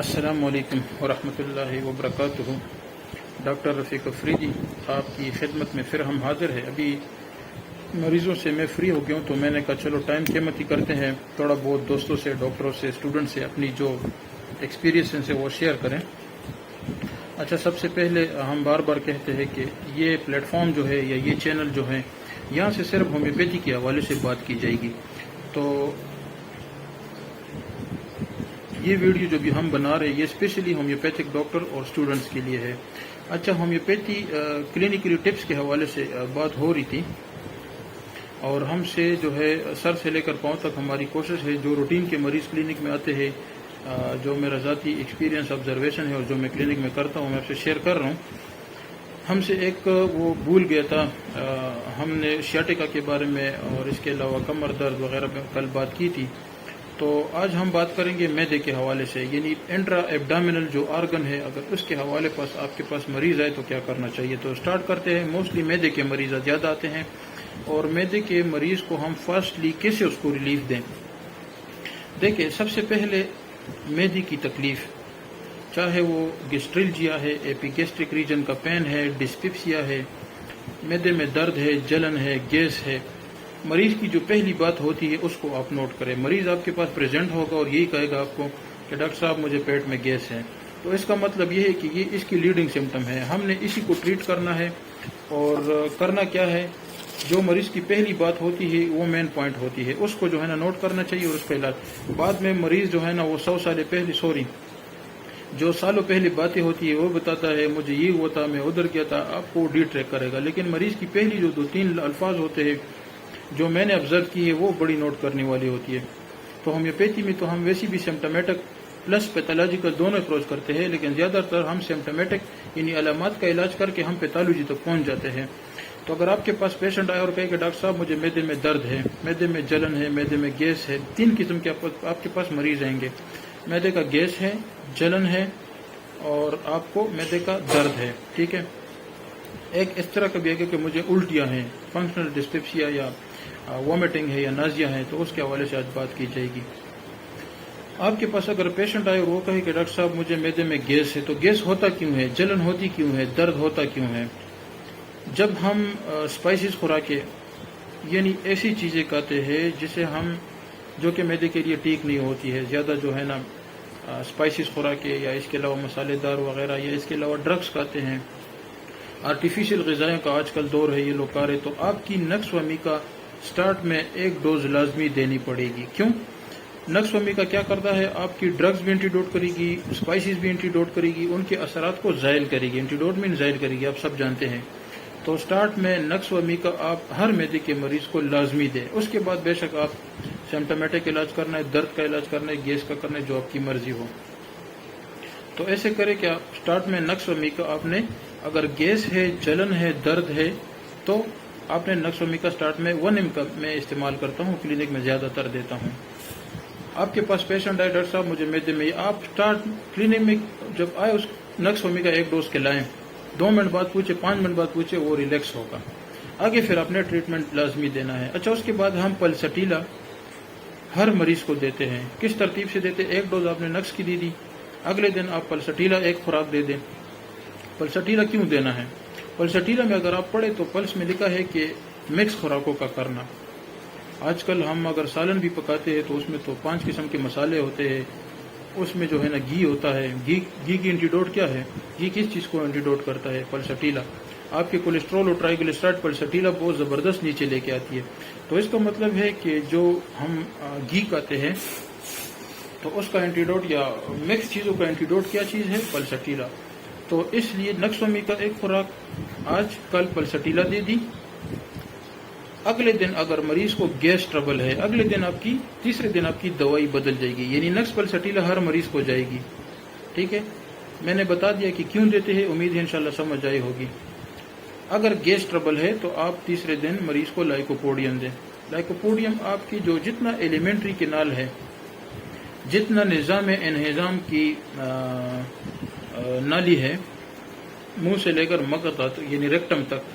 السلام علیکم ورحمۃ اللہ وبرکاتہ۔ ڈاکٹر رفیق افریدی آپ کی خدمت میں پھر ہم حاضر ہیں۔ ابھی مریضوں سے میں فری ہو گیا ہوں تو میں نے کہا چلو ٹائم قیمتی کرتے ہیں، تھوڑا بہت دوستوں سے، ڈاکٹروں سے، اسٹوڈنٹ سے اپنی جو ایکسپیرینس ہیں وہ شیئر کریں۔ اچھا، سب سے پہلے ہم بار بار کہتے ہیں کہ یہ پلیٹ فارم جو ہے یا یہ چینل جو ہے، یہاں سے صرف ہومیوپیتھی کے حوالے سے بات کی جائے گی۔ تو یہ ویڈیو جو بھی ہم بنا رہے ہیں یہ اسپیشلی ہومیوپیتھک ڈاکٹر اور اسٹوڈنٹس کے لیے ہے۔ اچھا، ہومیوپیتھی کلینکلی ٹپس کے حوالے سے بات ہو رہی تھی، اور ہم سے جو ہے سر سے لے کر پاؤں تک ہماری کوشش ہے جو روٹین کے مریض کلینک میں آتے ہیں، جو میرا ذاتی ایکسپیرینس آبزرویشن ہے اور جو میں کلینک میں کرتا ہوں میں آپ سے شیئر کر رہا ہوں۔ ہم سے ایک وہ بھول گیا تھا، ہم نے شیاٹیکا کے بارے میں اور اس کے علاوہ کمر درد وغیرہ میں کل بات کی تھی، تو آج ہم بات کریں گے میدے کے حوالے سے، یعنی انٹرا ایبڈامینل جو آرگن ہے، اگر اس کے حوالے پاس آپ کے پاس مریض آئے تو کیا کرنا چاہیے۔ تو سٹارٹ کرتے ہیں۔ موسٹلی میدے کے مریض زیادہ آتے ہیں، اور میدے کے مریض کو ہم فاسٹلی کیسے اس کو ریلیف دیں۔ دیکھیں، سب سے پہلے میدے کی تکلیف، چاہے وہ گیسٹریلجیا ہے، ایپیگیسٹرک ریجن کا پین ہے، ڈسپپسیا ہے، میدے میں درد ہے، جلن ہے، گیس ہے، مریض کی جو پہلی بات ہوتی ہے اس کو آپ نوٹ کریں۔ مریض آپ کے پاس پریزنٹ ہوگا اور یہی کہے گا آپ کو کہ ڈاکٹر صاحب مجھے پیٹ میں گیس ہے، تو اس کا مطلب یہ ہے کہ یہ اس کی لیڈنگ سمٹم ہے، ہم نے اسی کو ٹریٹ کرنا ہے۔ اور کرنا کیا ہے، جو مریض کی پہلی بات ہوتی ہے وہ مین پوائنٹ ہوتی ہے، اس کو جو ہے نا نوٹ کرنا چاہیے، اور اس کا علاج بعد میں مریض جو ہے نا وہ 100 سال پہلے جو سالوں پہلے باتیں ہوتی ہے وہ بتاتا ہے مجھے یہ ہوا تھا، میں ادھر گیا تھا، آپ کو ڈی ٹریک کرے گا، لیکن مریض کی پہلی جو 2-3 الفاظ ہوتے ہیں جو میں نے آبزرو کی ہے وہ بڑی نوٹ کرنے والی ہوتی ہے۔ تو ہومیوپیتھی میں تو ہم ویسی بھی سمپٹومیٹک پلس پیتھولوجیکل دونوں اپروچ کرتے ہیں، لیکن زیادہ تر ہم سمپٹومیٹک یعنی علامات کا علاج کر کے ہم پیتھولوجی تک پہنچ جاتے ہیں۔ تو اگر آپ کے پاس پیشنٹ آئے اور کہے کہ ڈاکٹر صاحب مجھے میدے میں درد ہے، میدے میں جلن ہے، میدے میں گیس ہے، 3 قسم کے آپ کے پاس مریض آئیں گے۔ میدے کا گیس ہے، جلن ہے، اور آپ کو میدے کا درد ہے، ٹھیک ہے۔ ایک اس طرح کا بھی ہے کہ مجھے الٹیاں ہیں، فنکشنل ڈسپپسیا یا وامٹنگ ہے یا نازیا ہے، تو اس کے حوالے سے آج بات کی جائے گی۔ آپ کے پاس اگر پیشنٹ آئے اور وہ کہے کہ ڈاکٹر صاحب مجھے میدے میں گیس ہے، تو گیس ہوتا کیوں ہے، جلن ہوتی کیوں ہے، درد ہوتا کیوں ہے؟ جب ہم اسپائسیز خوراکیں یعنی ایسی چیزیں کھاتے ہیں جسے ہم جو کہ میدے کے لیے ٹھیک نہیں ہوتی ہے، زیادہ جو ہے نا اسپائسیز خوراکیں یا اس کے علاوہ مسالے دار وغیرہ، یا اس کے علاوہ ڈرگس کھاتے ہیں، آرٹیفیشل غذائیں کا آج کل دور ہے، یہ لوگ کھا رہے، تو آپ کی نقص و امی کا سٹارٹ میں 1 ڈوز لازمی دینی پڑے گی۔ کیوں؟ نقص و امی کا کیا کرتا ہے، آپ کی ڈرگز بھی اینٹیڈوٹ کرے گی، اسپائسیز بھی اینٹیڈوٹ کرے گی، ان کے اثرات کو زائل کرے گی، اینٹیڈوٹ میں زائل کرے گی، آپ سب جانتے ہیں۔ تو سٹارٹ میں نقص و امی کا آپ ہر میدے کے مریض کو لازمی دیں، اس کے بعد بے شک آپ سمپٹومیٹک علاج کرنا ہے، درد کا علاج کرنا ہے، گیس کا کرنا ہے، جو آپ کی مرضی ہو۔ تو ایسے کرے کہ آپ سٹارٹ میں نقص و امی کا آپ نے، اگر گیس ہے، جلن ہے، درد ہے، تو آپ نے نقص و امی کا سٹارٹ میں 1 mg کا میں استعمال کرتا ہوں، کلینک میں زیادہ تر دیتا ہوں۔ آپ کے پاس پیشنٹ آئے ڈاکٹر صاحب مجھے میدے میں، آپ سٹارٹ کلینک میں جب آئے اس نقص و امی کا 1 ڈوز کے لائیں، 2 منٹ بعد پوچھے، 5 منٹ بعد پوچھے، وہ ریلیکس ہوگا، آگے پھر آپ نے ٹریٹمنٹ لازمی دینا ہے۔ اچھا، اس کے بعد ہم پلسٹیلا ہر مریض کو دیتے ہیں۔ کس ترتیب سے دیتے؟ 1 ڈوز آپ نے نقص کی دی، اگلے دن آپ پلسٹیلا 1 خوراک دے دیں۔ پلسٹیلا کیوں دینا ہے؟ پلسٹیلا میں اگر آپ پڑھیں تو پلس میں لکھا ہے کہ مکس خوراکوں کا کرنا۔ آج کل ہم اگر سالن بھی پکاتے ہیں تو اس میں تو 5 قسم کے مسالے ہوتے ہیں، اس میں جو ہے نا گھی ہوتا ہے، گھی کی اینٹیڈوٹ کیا ہے، گھی کس چیز کو اینٹیڈوٹ کرتا ہے؟ پلسٹیلا۔ آپ کے کولیسٹرول اور ٹرائیگلیسرائڈ پلسٹیلا بہت زبردست نیچے لے کے آتی ہے، تو اس کا مطلب ہے کہ جو ہم گھی کھاتے ہیں تو اس کا اینٹیڈوٹ یا مکس چیزوں کا اینٹیڈوٹ کیا چیز ہے؟ پلسٹیلا۔ تو اس لیے نقص و امی کا 1 خوراک آج کل پلسٹیلا دے دی، اگلے دن اگر مریض کو گیس ٹربل ہے، اگلے دن تیسرے دن آپ کی دوائی بدل جائے گی، یعنی نقص پلسٹیلا ہر مریض کو جائے گی، ٹھیک ہے۔ میں نے بتا دیا کہ کیوں دیتے ہیں، امید ہے انشاءاللہ سمجھ آئی ہوگی۔ اگر گیس ٹربل ہے تو آپ تیسرے دن مریض کو لائکوپوڈیم دیں۔ لائکوپوڈیم آپ کی جو جتنا ایلیمنٹری کینال ہے، جتنا نظام انہضام کی نالی ہے، منہ سے لے کر مغز تک یعنی ریکٹم تک،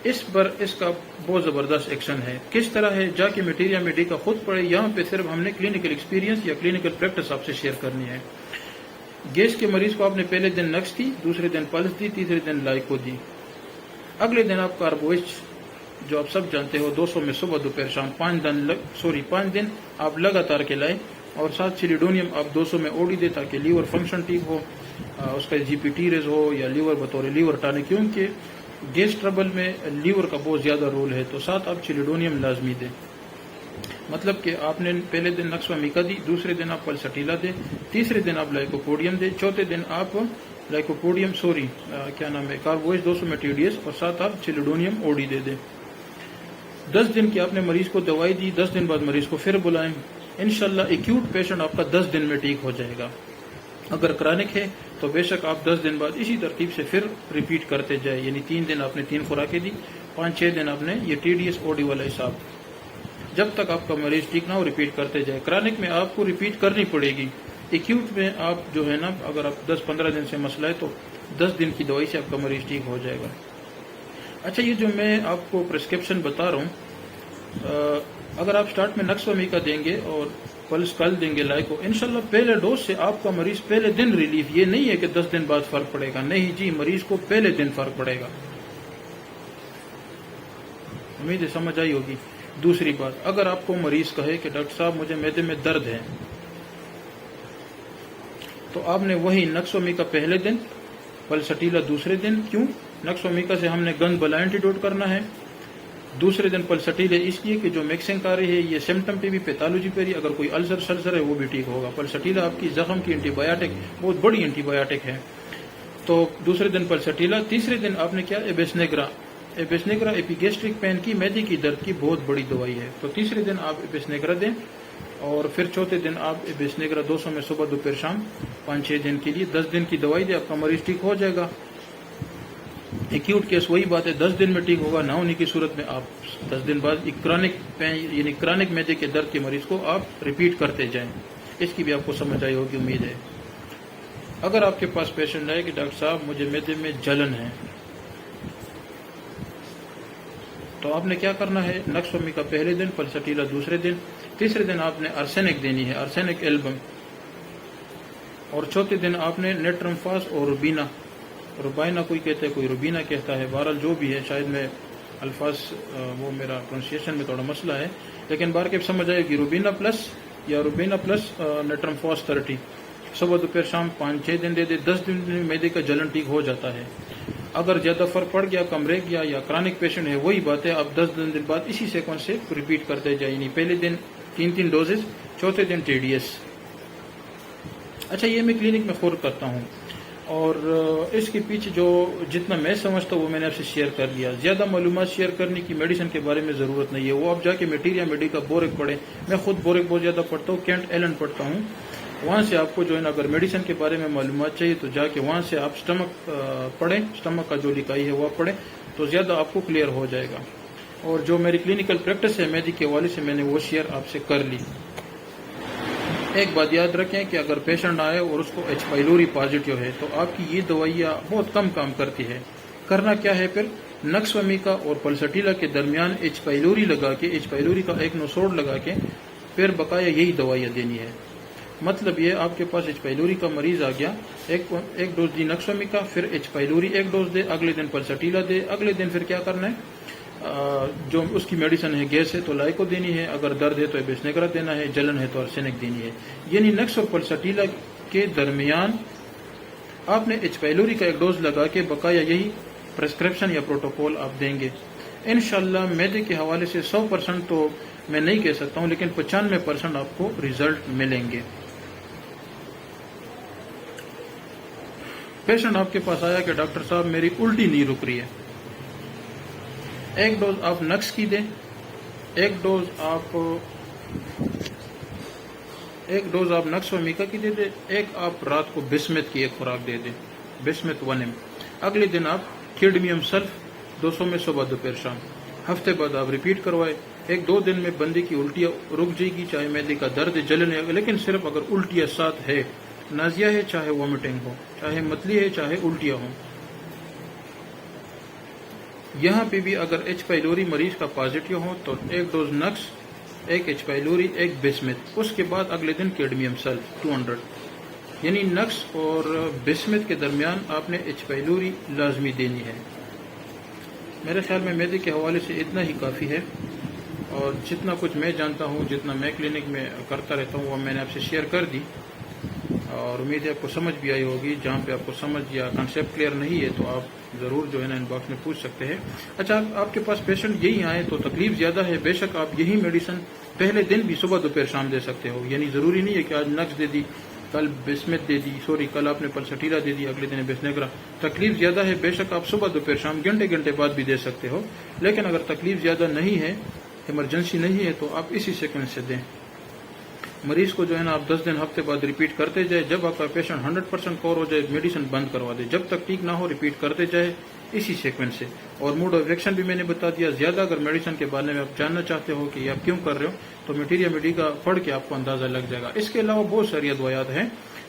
اس پر اس کا بہت زبردست ایکشن ہے۔ کس طرح ہے، جا کے میٹیریا میڈی کا خود پڑھے، یہاں پہ صرف ہم نے کلینکل ایکسپیرینس یا کلینکل پریکٹس آپ سے شیئر کرنی ہے۔ گیس کے مریض کو آپ نے پہلے دن نکس دی، دوسرے دن پلس دی، تیسرے دن لائکو دی. اگلے دن آپ کاربوئچ جو آپ سب جانتے ہو 200 میں صبح دوپہر شام 5 دن آپ لگاتار کے لائے، اور ساتھ سیلیڈونیم آپ 200 میں اوڈی دے تاکہ لیور فنکشن ٹھیک ہو، اس کا جی پی ٹی ریز ہو یا لیور بطور لیور ٹانک، کیونکہ گیس ٹربل میں لیور کا بہت زیادہ رول ہے، تو ساتھ آپ سیلیڈونیم لازمی دیں. مطلب کہ آپ نے پہلے دن نکس و میکا دی، دوسرے دن آپ پلسٹیلا دے، تیسرے دن آپ لائکوپوڈیم دے، چوتھے دن آپ کاربوئچ 200 میں ٹی ڈی ایس، اور ساتھ آپ سیلیڈونیم اوڈی دے دیں. 10 دن کی آپ نے مریض کو دوائی دی، 10 دن بعد مریض کو پھر بلائیں. انشاءاللہ ایکیوٹ پیشنٹ آپ کا 10 دن میں ٹھیک ہو جائے گا. اگر کرانک ہے تو بے شک آپ 10 دن بعد اسی ترتیب سے پھر ریپیٹ کرتے جائیں، یعنی 3 دن آپ نے 3 خوراکیں دی، 5-6 دن آپ نے یہ ٹی ڈی ایس اوڈی والا حساب، جب تک آپ کا مریض ٹھیک نہ ہو ریپیٹ کرتے جائیں. کرانک میں آپ کو ریپیٹ کرنی پڑے گی، ایکیوٹ میں آپ جو ہے نا اگر آپ 10-15 دن سے مسئلہ ہے تو 10 دن کی دوائی سے آپ کا مریض ٹھیک ہو جائے گا. اچھا، یہ جو میں آپ کو پرسکرپشن بتا رہا ہوں، اگر آپ سٹارٹ میں نکس و میکا دیں گے اور پلس کل دیں گے لائکو، انشاءاللہ پہلے ڈوز سے آپ کا مریض پہلے دن ریلیف. یہ نہیں ہے کہ 10 دن بعد فرق پڑے گا، نہیں جی، مریض کو پہلے دن فرق پڑے گا. امید ہے سمجھ آئی ہوگی. دوسری بات، اگر آپ کو مریض کہے کہ ڈاکٹر صاحب مجھے معدے میں درد ہے، تو آپ نے وہی نکس و میکا پہلے دن، پلسٹیلا دوسرے دن. کیوں؟ نکس و میکا سے ہم نے گند بلا اینٹیڈوٹ کرنا ہے، دوسرے دن پلسٹیلا اس لیے کہ جو مکسنگ کر رہی ہے یہ سمٹم پہ بھی، پیتھالوجی پہ بھی، اگر کوئی السر شلسر ہے وہ بھی ٹھیک ہوگا. پلسٹیلا آپ کی زخم کی اینٹی بایوٹک، بہت بڑی اینٹی بایوٹک ہے. تو دوسرے دن پلسٹیلا، تیسرے دن آپ نے کیا، ایبیسنیگرا ایپیگیسٹرک پین کی، معدے کی درد کی بہت بڑی دوائی ہے، تو تیسرے دن آپ ایبیسنیگرا دیں، اور پھر چوتھے دن آپ ایبیسنیگرا 200 میں صبح دوپہر شام 5-6 دن کے لیے 10 دن کی دوائی دیں، آپ کا مریض ٹھیک ہو جائے گا. ایکیوٹ کیس وہی بات ہے، 10 دن میں ٹھیک ہوگا، نہ ہونے کی صورت میں آپ 10 دن بعد کرانک پین یعنی کرانک معدے کے درد کے مریض کو آپ ریپیٹ کرتے جائیں. اس کی بھی آپ کو سمجھ آئی ہوگی امید ہے. اگر آپ کے پاس پیشنٹ آئے کہ ڈاکٹر صاحب مجھے معدے میں جلن ہے، تو آپ نے کیا کرنا ہے، نکس و میکا پہلے دن، پلسٹیلا دوسرے دن، تیسرے دن آپ نے ارسینک دینی ہے، ارسینک ایلبم، اور چوتھے دن آپ نے نیٹرمفاس اور روبائنا کوئی کہتا ہے، کوئی روبینا کہتا ہے، بہرحال جو بھی ہے، شاید میں الفاظ وہ میرا پرونسیشن میں تھوڑا مسئلہ ہے، لیکن بار کے سمجھ آئے گی. روبینا پلس نیٹرمفاس 30 صبح دوپہر شام 5-6 دن دے دے. 10 دن میں معدے کا جلن ٹھیک ہو جاتا ہے. اگر زیادہ فرق پڑ گیا، کم رہ گیا یا کرانک پیشنٹ ہے، وہی بات ہے، آپ 10 دن بعد اسی سیکوینس سے ریپیٹ کرتے جائیں، یعنی پہلے دن 3 ڈوزز، چوتھے دن ٹی ڈی ایس. اچھا، یہ میں کلینک میں خود کرتا ہوں، اور اس کے پیچھے جو جتنا میں سمجھتا ہوں وہ میں نے آپ سے شیئر کر لیا. زیادہ معلومات شیئر کرنے کی میڈیسن کے بارے میں ضرورت نہیں ہے، وہ آپ جا کے میٹیریا میڈیکا بورک پڑھیں. میں خود بورک بہت زیادہ پڑھتا ہوں، کینٹ ایلن پڑھتا ہوں. وہاں سے آپ کو جو ہے نا اگر میڈیسن کے بارے میں معلومات چاہیے تو جا کے وہاں سے آپ سٹمک پڑھیں، سٹمک کا جو لکھائی ہے وہ پڑھیں تو زیادہ آپ کو کلیئر ہو جائے گا. اور جو میری کلینکل پریکٹس ہے میدی کے حوالے سے میں نے وہ شیئر آپ سے کر لی. ایک بات یاد رکھیں کہ اگر پیشنٹ آئے اور اس کو ایچ پائلوری پازیٹیو ہے تو آپ کی یہ دوائیاں بہت کم کام کرتی ہے. کرنا کیا ہے پھر، نکس و میکا اور پلسٹیلا کے درمیان ایچ پائلوری لگا کے، ایچ پائلوری کا ایک نوسوڈ لگا کے پھر بقایا یہی دوائیاں دینی ہے. مطلب یہ آپ کے پاس ایچ پائلوری کا مریض آ گیا، ایک ڈوز دی نکس و میکا، پھر ایچ پائلوری ایک ڈوز دے، اگلے دن پلسٹیلا دے، اگلے دن پھر کیا کرنا ہے، جو اس کی میڈیسن ہے، گیس ہے تو لائکو دینی ہے، اگر درد ہے تو ایبیسنیگرا دینا ہے، جلن ہے تو ارسینک دینی ہے. یعنی نکس اور پلسٹیلا کے درمیان آپ نے ایچ پائلوری کا ایک ڈوز لگا کے بقایا یہی پرسکرپشن یا پروٹوکول آپ دیں گے. انشاءاللہ معدے کے حوالے سے 100% تو میں نہیں کہہ سکتا ہوں، لیکن 95% آپ کو ریزلٹ ملیں گے. پیشنٹ آپ کے پاس آیا کہ ڈاکٹر صاحب میری الٹی نہیں رک رہی ہے، ایک ڈوز آپ نکس کی دیں، ایک ڈوز آپ نکس و میکا کی دے دیں، ایک آپ رات کو بسمت کی ایک خوراک دے دیں، بسمت 1 ml. اگلے دن آپ کیڈمیم سلف 200 میں صبح دوپہر شام. ہفتے بعد آپ ریپیٹ کروائے. 1-2 دن میں بندے کی الٹیاں رک جائے گی، چاہے معدے کا درد جلن ہے، لیکن صرف اگر الٹیاں ساتھ ہے، نازیہ ہے، چاہے وامٹنگ ہو، چاہے متلی ہے، چاہے الٹیاں ہوں. یہاں پہ بھی اگر ایچ پائلوری مریض کا پازیٹیو ہو تو ایک ڈوز نکس، ایک ایچ پائلوری، ایک بسمت، اس کے بعد اگلے دن کیڈمیم سلف 200. یعنی نقص اور بسمت کے درمیان آپ نے ایچ پائلوری لازمی دینی ہے۔ میرے خیال میں معدے کے حوالے سے اتنا ہی کافی ہے، اور جتنا کچھ میں جانتا ہوں، جتنا میں کلینک میں کرتا رہتا ہوں، وہ میں نے آپ سے شیئر کر دی، اور امید ہے آپ کو سمجھ بھی آئی ہوگی۔ جہاں پہ آپ کو سمجھ یا کنسیپٹ کلیئر نہیں ہے تو آپ ضرور جو ہے نا ان باکس میں پوچھ سکتے ہیں۔ اچھا، آپ کے پاس پیشنٹ یہی آئے تو تکلیف زیادہ ہے، بے شک آپ یہی میڈیسن پہلے دن بھی صبح دوپہر شام دے سکتے ہو، یعنی ضروری نہیں ہے کہ آج نقص دے دی، کل بسمت دے دی، کل آپ نے پلسٹیرا دے دی، اگلے دن بسنیگرا۔ تکلیف زیادہ ہے، بے شک آپ صبح دوپہر شام گھنٹے بعد بھی دے سکتے ہو، لیکن اگر تکلیف زیادہ نہیں ہے، ایمرجنسی نہیں ہے، تو آپ اسی سیکوینس سے دیں۔ مریض کو جو ہے نا آپ 10 دن ہفتے بعد ریپیٹ کرتے جائے، جب آپ کا پیشنٹ 100% کور ہو جائے میڈیسن بند کروا دے، جب تک ٹھیک نہ ہو ریپیٹ کرتے جائے اسی سیکوینس سے۔ اور موڈ آف ایکشن بھی میں نے بتا دیا۔ زیادہ اگر میڈیسن کے بارے میں آپ جاننا چاہتے ہو کہ یہ آپ کیوں کر رہے ہو، تو میٹیریا میڈیکا پڑھ کے آپ کو اندازہ لگ جائے گا۔ اس کے علاوہ بہت ساری ادویات ہیں،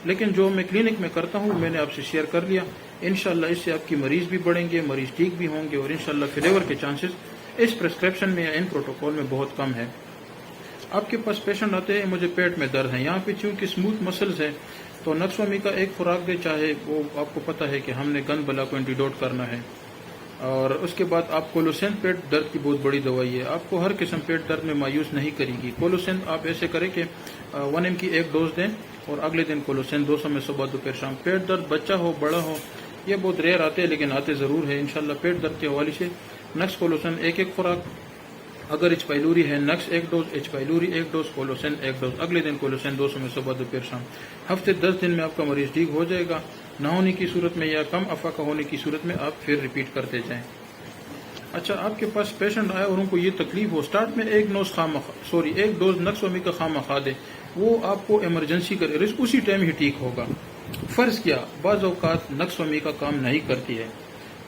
لیکن جو میں کلینک میں کرتا ہوں میں نے آپ سے شیئر کر لیا۔ انشاءاللہ اس سے آپ کی مریض بھی بڑھیں گے، مریض ٹھیک بھی ہوں گے، اور انشاءاللہ فلیور کے چانسز اس پرسکرپشن میں یا ان پروٹوکول میں بہت کم ہے۔ آپ کے پاس پیشنٹ آتے ہیں مجھے پیٹ میں درد ہے، یہاں پہ چونکہ اسموتھ مسلز ہے تو نقص کا ایک خوراک دے، چاہے وہ آپ کو پتہ ہے کہ ہم نے گند بلا کو اینٹیڈوٹ کرنا ہے، اور اس کے بعد آپ کولوسین پیٹ درد کی بہت بڑی دوائی ہے، آپ کو ہر قسم پیٹ درد میں مایوس نہیں کرے گی۔ کولوسین آپ ایسے کریں کہ 1 mg کی ایک ڈوز دیں، اور اگلے دن کولوسین 200 میں صبح دوپہر شام۔ پیٹ درد بچہ ہو بڑا ہو، یہ بہت ریئر آتے ہیں لیکن آتے ضرور ہے۔ انشاءاللہ پیٹ درد کے حوالے سے نقص کولوسین ایک خوراک، اگر ایچ پائلوری ہے نقص 1 ڈوز، ایچ پائلوری 1 ڈوز، کولوسین 1 ڈوز، اگلے دن کولوسین 200 میں صبح دوپہر شام۔ ہفتے 10 دن میں آپ کا مریض ٹھیک ہو جائے گا۔ نہ ہونے کی صورت میں یا کم افاقہ ہونے کی صورت میں آپ پھر ریپیٹ کرتے جائیں۔ اچھا، آپ کے پاس پیشنٹ آئے اور ان کو یہ تکلیف ہو، سٹارٹ میں ایک ڈوز نقص کا خامہ کھا دے، وہ آپ کو ایمرجنسی کا رسک اسی ٹائم ہی ٹھیک ہوگا۔ فرض کیا بعض اوقات نقص کا کام نہیں کرتی ہے،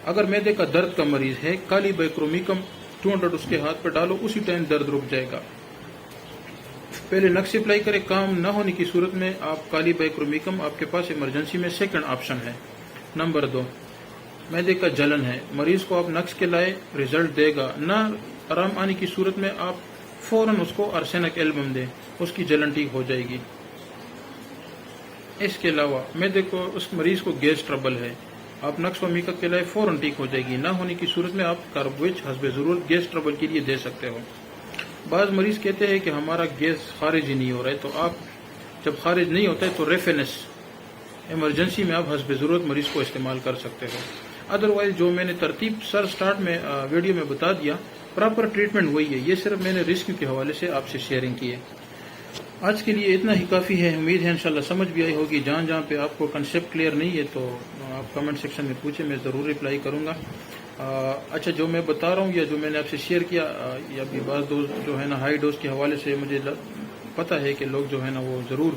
اگر معدے کا درد کا مریض ہے، کالی بائکرومیکم 200 اس کے ہاتھ پہ ڈالو، اسی ٹائم درد رک جائے گا۔ پہلے نقص اپلائی کرے، کام نہ ہونے کی صورت میں آپ کالی بائکرومیکم آپ کے پاس ایمرجنسی میں سیکنڈ آپشن ہے۔ نمبر 2، معدے کا جلن ہے، مریض کو آپ نقص کے لائے، رزلٹ دے گا، نہ آرام آنے کی صورت میں آپ فوراً اس کو ارسینک ایلبم دیں، اس کی جلن ٹھیک ہو جائے گی۔ اس کے علاوہ معدے کو اس مریض کو گیس ٹربل ہے، آپ نقص و میکا کے لائے فوراً ٹھیک ہو جائے گی، نہ ہونے کی صورت میں آپ کاربویج حسب ضرورت گیس ٹربل کے لیے دے سکتے ہو۔ بعض مریض کہتے ہیں کہ ہمارا گیس خارج ہی نہیں ہو رہا ہے، تو آپ جب خارج نہیں ہوتا ہے تو ریفینس ایمرجنسی میں آپ حسب ضرورت مریض کو استعمال کر سکتے ہو۔ ادروائز جو میں نے ترتیب سٹارٹ میں ویڈیو میں بتا دیا، پراپر ٹریٹمنٹ وہی ہے، یہ صرف میں نے ریسکیو کے حوالے سے آپ سے شیئرنگ کی ہے۔ آج کے لیے اتنا ہی کافی ہے، امید ہے انشاءاللہ سمجھ بھی آئی ہوگی۔ جہاں پہ آپ کو کنسیپٹ کلیئر نہیں ہے تو آپ کمنٹ سیکشن میں پوچھیں، میں ضرور رپلائی کروں گا۔ اچھا، جو میں بتا رہا ہوں یا جو میں نے آپ سے شیئر کیا، یا بھی بعض ڈوز جو ہے نا ہائی ڈوز کے حوالے سے مجھے پتہ ہے کہ لوگ جو ہے نا وہ ضرور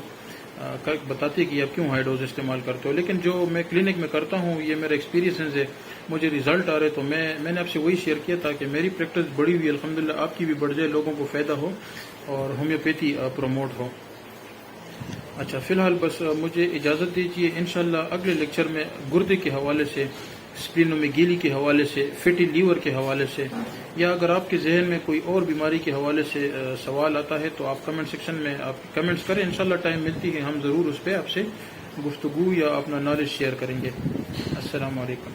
بتاتے ہیں کہ آپ کیوں ہائی ڈوز استعمال کرتے ہو، لیکن جو میں کلینک میں کرتا ہوں یہ میرا ایکسپیرینس ہے، مجھے ریزلٹ آ رہے تو میں نے آپ سے وہی شیئر کیا تاکہ میری پریکٹس بڑی ہوئی، الحمدللہ آپ کی بھی بڑھ جائے، لوگوں کو فائدہ ہو اور ہومیوپیتھی پروموٹ ہو۔ اچھا، فی الحال بس مجھے اجازت دیجیے، انشاءاللہ اگلے لیکچر میں گردے کے حوالے سے، اسپلینومیگیلی کے حوالے سے، فیٹی لیور کے حوالے سے، یا اگر آپ کے ذہن میں کوئی اور بیماری کے حوالے سے سوال آتا ہے تو آپ کمنٹ سیکشن میں آپ کمنٹس کریں، انشاءاللہ ٹائم ملتی ہے ہم ضرور اس پہ آپ سے گفتگو یا اپنا نالج شیئر کریں گے۔ السلام علیکم۔